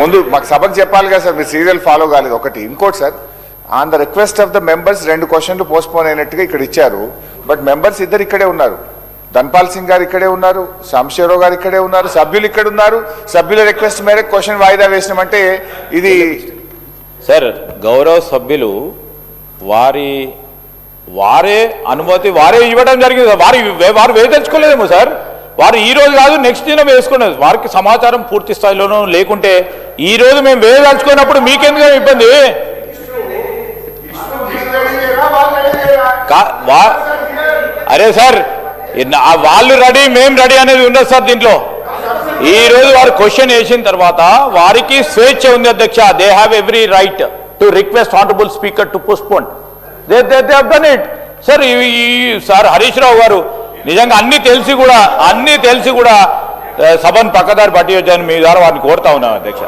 ముందు మాకు సభకు చెప్పాలి కదా సార్, మీరు సీరియల్ ఫాలో కాలేదు ఒకటి. ఇంకోటి sir, on the request of the members 2 క్వశ్చన్లు పోస్ట్పోన్ అయినట్టుగా ఇక్కడ ఇచ్చారు. బట్ మెంబర్స్ ఇద్దరు ఇక్కడే ఉన్నారు. ధన్పాల్ సింగ్ గారు ఇక్కడే ఉన్నారు, సాంబశివరావు గారు ఇక్కడే ఉన్నారు, సభ్యులు ఇక్కడ ఉన్నారు. సభ్యుల రిక్వెస్ట్ మేరకు క్వశ్చన్ వాయిదా వేసినామంటే ఇది సార్ గౌరవ సభ్యులు వారే అనుమతి వారే ఇవ్వడం జరిగింది. వారు వేదలుచుకోలేదేమో సార్. వారు ఈ రోజు కాదు నెక్స్ట్ దినం వేసుకున్నారు. వారికి సమాచారం పూర్తి స్థాయిలోనూ లేకుంటే ఈ రోజు మేము వేదలుచుకున్నప్పుడు మీకెందుకు ఇబ్బంది? అరే సార్ వాళ్ళు రెడీ మేము రెడీ అనేది ఉండదు సార్. దీంట్లో ఈ రోజు వారు క్వశ్చన్ వేసిన తర్వాత వారికి స్వేచ్ఛ ఉంది అధ్యక్ష. They have every right to request honourable speaker to postpone. They have done it sir. Sir Harish Rao garu నిజంగా అన్ని తెలిసి కూడా సభను పక్కదారి పట్టించని మీ ద్వారా వారిని కోరుతా ఉన్నాం అధ్యక్ష.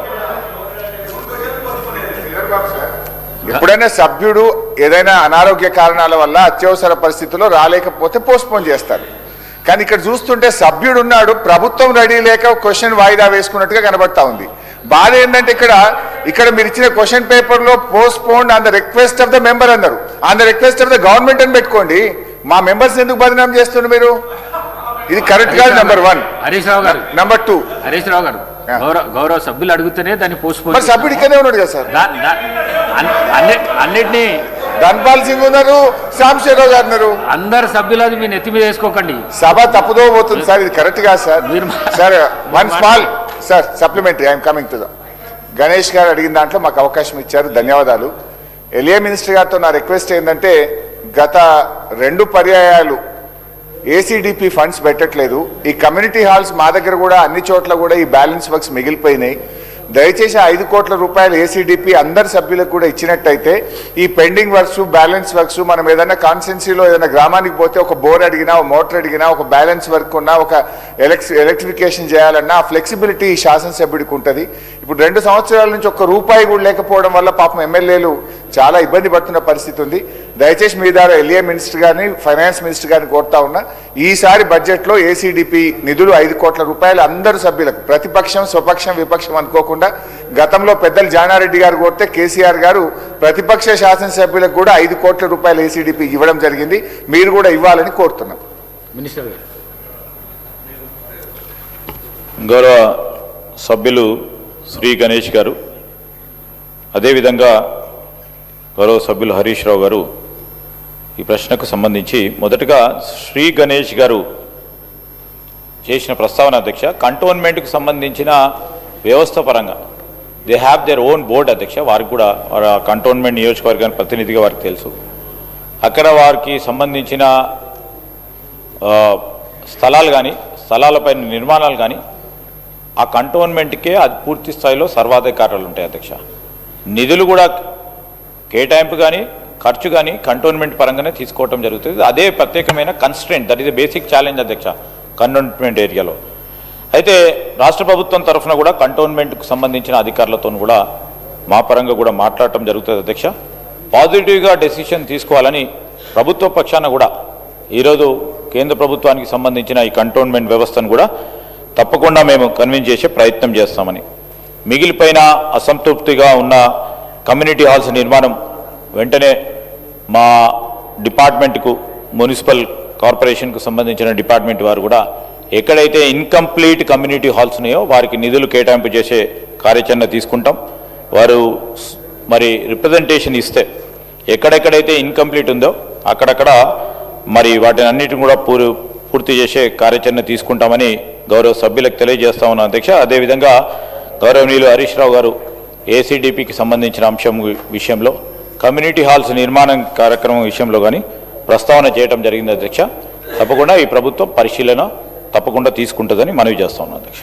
ఎప్పుడైనా సభ్యుడు ఏదైనా అనారోగ్య కారణాల వల్ల అత్యవసర పరిస్థితుల్లో రాలేకపోతే పోస్ట్పోన్ చేస్తారు. కానీ ఇక్కడ చూస్తుంటే సభ్యుడు ఉన్నాడు, ప్రభుత్వం రెడీ లేక క్వశ్చన్ వాయిదా వేసుకున్నట్టుగా కనబడతా ఉంది. బాధ ఏంటంటే ఇక్కడ మీరు ఇచ్చిన క్వశ్చన్ పేపర్లో postpone on the request of the member అన్నారు. On the request of the government అని పెట్టుకోండి. మా మెంబర్స్ ఎందుకు బదనాం చేస్తున్నారు మీరు? ఇది కరెక్ట్ కాదు. నెంబర్ 1. హరీష్ రావు గారు. నెంబర్ 2 హరీష్ రావు గారు గౌరవ సభ్యులు అడుగుతూనే దాన్ని పోస్ట్పోన్. మరి సభ్యుడు ఇక్కడే ఉన్నాడు కదా సార్. అన్నిటినీ ధన్పాల్ సింగ్ ఉన్నారు, సాంబశివరావు గారు ఉన్నారు. అందరు సభ్యులు అది మీ నెత్తి మీద వేసుకోకండి. సభ తప్పుదో పోతుంది సార్. ఇది కరెక్ట్ కాదు sir. Sir one small sir supplementary I'm coming to the Ganesh గారు అడిగిన దాంట్లో మాకు అవకాశం ఇచ్చారు, ధన్యవాదాలు. ఎల్ఏ మినిస్టర్ గారితో నా రిక్వెస్ట్ ఏంటంటే గత 2 పర్యాయాలు ఏసీడీపీ ఫండ్స్ పెట్టట్లేదు. ఈ కమ్యూనిటీ హాల్స్ మా దగ్గర కూడా అన్ని చోట్ల కూడా ఈ బ్యాలెన్స్ వర్క్స్ మిగిలిపోయినాయి. దయచేసి 5 కోట్ల రూపాయలు ఏసీడీపీ అందరి సభ్యులకు కూడా ఇచ్చినట్టయితే ఈ పెండింగ్ వర్క్స్ బ్యాలెన్స్ వర్క్స్ మనం ఏదైనా కాన్స్టెన్సీలో ఏదైనా గ్రామానికి పోతే ఒక బోర్ అడిగినా, ఒక మోటార్ అడిగినా, ఒక బ్యాలెన్స్ వర్క్ ఉన్నా, ఒక ఎలక్ట్రిఫికేషన్ చేయాలన్నా ఆ ఫ్లెక్సిబిలిటీ ఈ శాసనసభ్యుడికి ఉంటుంది. ఇప్పుడు 2 సంవత్సరాల నుంచి ఒక్క రూపాయి కూడా లేకపోవడం వల్ల పాపం ఎమ్మెల్యేలు చాలా ఇబ్బంది పడుతున్న పరిస్థితి ఉంది. దయచేసి మీ ద్వారా ఎల్ఏ మినిస్టర్ గారిని, ఫైనాన్స్ మినిస్టర్ గారిని కోరుతా ఉన్నా, ఈసారి బడ్జెట్లో ఏసీడీపీ నిధులు 5 కోట్ల రూపాయలు అందరు సభ్యులకు, ప్రతిపక్షం స్వపక్షం విపక్షం అనుకోకుండా, గతంలో పెద్దలు జానారెడ్డి గారు కోరితే కేసీఆర్ గారు ప్రతిపక్ష శాసనసభ్యులకు కూడా 5 కోట్ల రూపాయలు ఏసీడీపీ ఇవ్వడం జరిగింది. మీరు కూడా ఇవ్వాలని కోరుతున్నాం. మినిస్టర్ గారు. గౌరవ సభ్యులు శ్రీ గణేష్ గారు, అదేవిధంగా గౌరవ సభ్యులు హరీష్ రావు గారు ఈ ప్రశ్నకు సంబంధించి మొదటగా శ్రీ గణేష్ గారు చేసిన ప్రస్తావన అధ్యక్ష, కంటోన్మెంట్కు సంబంధించిన వ్యవస్థ పరంగా they have their own board అధ్యక్ష. వారికి కూడా వారి కంటోన్మెంట్ నియోజకవర్గానికి ప్రతినిధిగా వారికి తెలుసు. అక్కడ వారికి సంబంధించిన స్థలాలు కానీ, స్థలాలపైన నిర్మాణాలు కానీ ఆ కంటోన్మెంట్కే అది పూర్తి స్థాయిలో సర్వాధికారాలు ఉంటాయి అధ్యక్ష. నిధులు కూడా కేటాయింపు కానీ ఖర్చు కానీ కంటోన్మెంట్ పరంగానే తీసుకోవటం జరుగుతుంది. అదే ప్రత్యేకమైన constraint, that is a basic challenge అధ్యక్ష కంటోన్మెంట్ ఏరియాలో. అయితే రాష్ట్ర ప్రభుత్వం తరఫున కూడా కంటోన్మెంట్కు సంబంధించిన అధికారులతో కూడా మా పరంగా కూడా మాట్లాడటం జరుగుతుంది అధ్యక్ష. పాజిటివ్గా డెసిషన్ తీసుకోవాలని ప్రభుత్వ పక్షాన కూడా ఈరోజు కేంద్ర ప్రభుత్వానికి సంబంధించిన ఈ కంటోన్మెంట్ వ్యవస్థను కూడా తప్పకుండా మేము కన్విన్స్ చేసే ప్రయత్నం చేస్తామని, మిగిలిపోయిన అసంతృప్తిగా ఉన్న కమ్యూనిటీ హాల్స్ నిర్మాణం వెంటనే మా డిపార్ట్మెంట్కు, మున్సిపల్ కార్పొరేషన్కు సంబంధించిన డిపార్ట్మెంట్ వారు కూడా ఎక్కడైతే ఇన్కంప్లీట్ కమ్యూనిటీ హాల్స్ ఉన్నాయో వారికి నిధులు కేటాయింపు చేసే కార్యాచరణ తీసుకుంటాం. వారు మరి రిప్రజెంటేషన్ ఇస్తే ఎక్కడెక్కడైతే ఇన్కంప్లీట్ ఉందో అక్కడక్కడ మరి వాటిని అన్నిటిని కూడా పూర్తి చేసే కార్యాచరణ తీసుకుంటామని గౌరవ సభ్యులకు తెలియజేస్తా ఉన్నాం అధ్యక్ష. అదేవిధంగా గౌరవనీయులు హరీష్ రావు గారు ఏసీడీపీకి సంబంధించిన అంశం విషయంలో, కమ్యూనిటీ హాల్స్ నిర్మాణం కార్యక్రమం విషయంలో కానీ ప్రస్తావన చేయడం జరిగింది అధ్యక్ష. తప్పకుండా ఈ ప్రభుత్వం పరిశీలన తప్పకుండా తీసుకుంటుందని మనవి చేస్తా ఉన్నాం అధ్యక్ష.